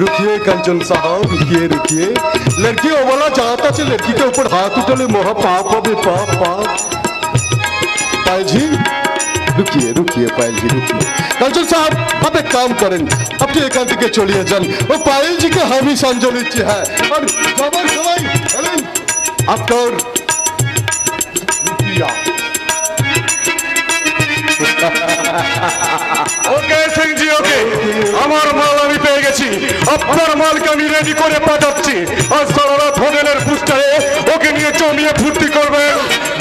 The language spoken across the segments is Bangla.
रुकिए कंचन साहब, रुकिए रुकिए। लड़की वो वाला जाता है लड़की के ऊपर हाथ उठले महा पाप হবে पाप पाप। पायल जी रुकिए रुकिए, पायल जी रुकिए। कंचन साहब आप एक काम करें, আপনি এখান থেকে চলিয়ে যান। ও পায়েল জি কে আমি সঞ্জয় দিচ্ছি হ্যাঁ। আর সবাই সবাই চলেন আপনার रुपया। ওকে সিং জি ওকে, আমার মাল আমি পেয়ে গেছি, আপনার মালকে আমি রেডি করে পাঠাচ্ছি। আর সারা রাত হোটেলের পুস্টারে ওকে নিয়ে জমিয়ে ফুর্তি করবেন,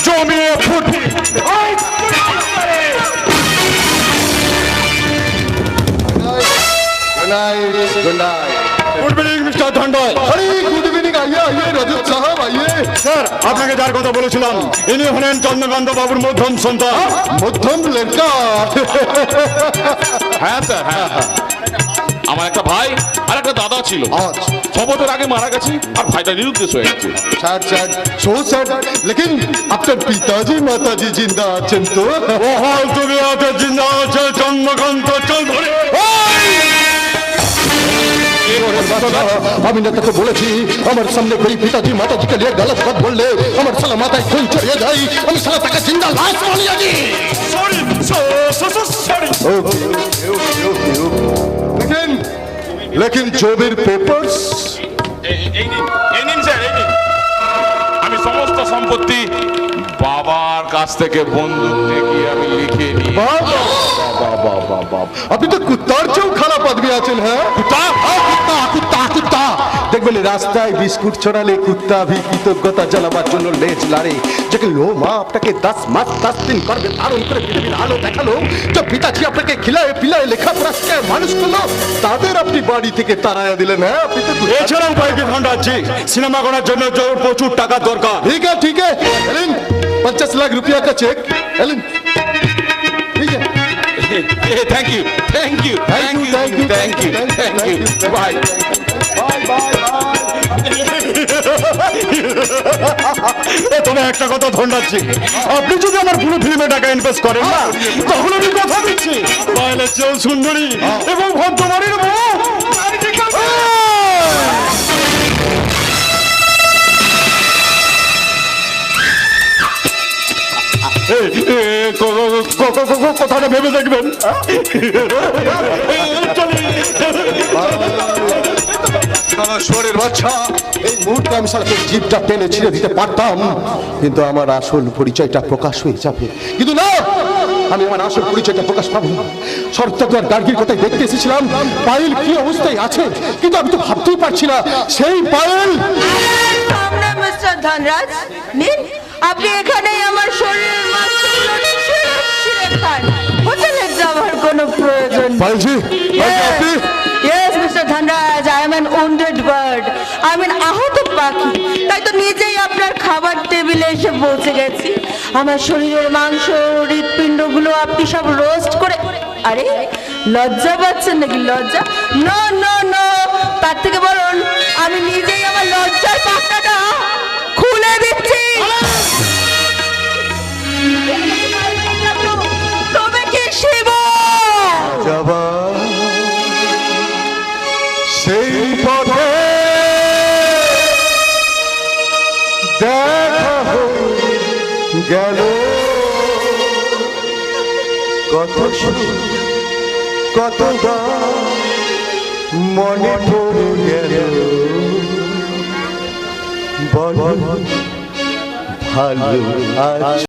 জমিয়ে ফুর্তি। Good evening mister Dhandal. अरे गुड इवनिंग, आइए आइए रजत साहब आइए। স্যার আপনাকে যার কথা বলেছিলাম ইনি হলেন চন্দ্রকান্ত বাবুর মধ্যম সন্তান। मध्यम लड़का। হ্যাঁ স্যার, হ্যাঁ হ্যাঁ, আমার একটা ভাই আর একটা দাদা ছিল, अच्छा 6 বছর আগে মারা গেছে আর ভাইটা নিরুদ্দেশ হয়ে গেছে। सैड सैड सो सैड, लेकिन আপনার পিতাজি মাতাজি জিন্দা আছেন তো? বহাল তুমি আছে জিন্দা আছে চন্দ্রকান্ত চৌধুরী। আমি নেতাকে বলেছি আমার সামনে कोई पिताजी माताजी के लिए गलत बात बोल ले আমার সালা মাথায় খুন চড়িয়ে যায়, আমি সালা তাকে জিন্দা লাশ বানিয়ে দিই। Sorry sorry. लेकिन लेकिन জবের পেপারস এই নিন স্যার, এই নিন। আমি সমস্ত সম্পত্তি বাবার কাছ থেকে বন্দুক থেকে আমি লিখে নিই। বাবা বাবা বাবা, আপনি তো কুত্তার চেয়েও খারাপ আদমি আছেন। হ্যাঁ কুত্তা কুত্তা কুত্তা কুত্তা দেখবেন রাস্তায় বিস্কুট ছড়ালে কুত্তা ভি কৃতজ্ঞতা জানাবার জন্য লেজ লাড়ে। যাকে লো মা আপনাকে 10 মাস 10 দিন করবে ধারণ করে পৃথিবীর আলো দেখালো, যে পিতাজি আপনাকে খিলায় পিলায় লেখাপড়া শিখায় মানুষ করলো, তাদের আপনি বাড়ি থেকে তাড়াইয়া দিলেন। হ্যাঁ আপনি তো এছাড়াও কয়েকটি ঘন্টা আছে সিনেমা করার জন্য প্রচুর টাকা দরকার। ठीक है एलिन 50 लाख रुपया का चेक। एलिन ठीक है, thank you thank you thank you thank you thank you bye. তবে একটা কথা ধন্যাচ্ছি, আপনি যদি আমার পুরো ফিল্মে টাকা ইনভেস্ট করেন না, তখন আমি কথা দিচ্ছি পায়েলের চেয়েও সুন্দরী এবং ভদ্রমানের বউ কথাটা ভেবে দেখবেন। শোরের বাচ্চা, এই মুহূর্তে আমি সারা জিভটা টেনে ছিঁড়ে দিতে পারতাম, কিন্তু আমার আসল পরিচয়টা প্রকাশ হয়ে যাবে। কিন্তু না, আমি আমার আসল পরিচয়টা প্রকাশ পাবো না। শরৎচন্দ্র আর গার্গীর কথাই দেখতে এসেছিলাম পায়েল কি অবস্থায় আছে, কিন্তু আমি তো ভাবতেই পারছি না সেই পায়েল। সামনে মিস্টার ধনরাজ, নিন আপনি এখানেই আমার শরীরের মাংসগুলো ছিঁড়ে খান, হোটেলে যাওয়ার কোনো প্রয়োজন নেই। পায়েলজি আপনি Yes, Mr. Dhanraj, I am an wounded bird. I am an আহত পাখি, তাই তো নিজেই আপনার খাবার টেবিলে এসে পৌঁছে গেছি। আমার শরীরের মাংস হৃৎপিণ্ডগুলো আপনি সব রোস্ট করে, আরে লজ্জা পাচ্ছেন নাকি? লজ্জা? নো নো নো, তার থেকে বলুন আমি নিজেই আমার লজ্জার পাখনাটা খুলে দিচ্ছি। তবে কি শিব যাবা সেই পথে দেখা হয়ে গেল, কত কতবার মনে পড়ে গেল, বল ভালো আজ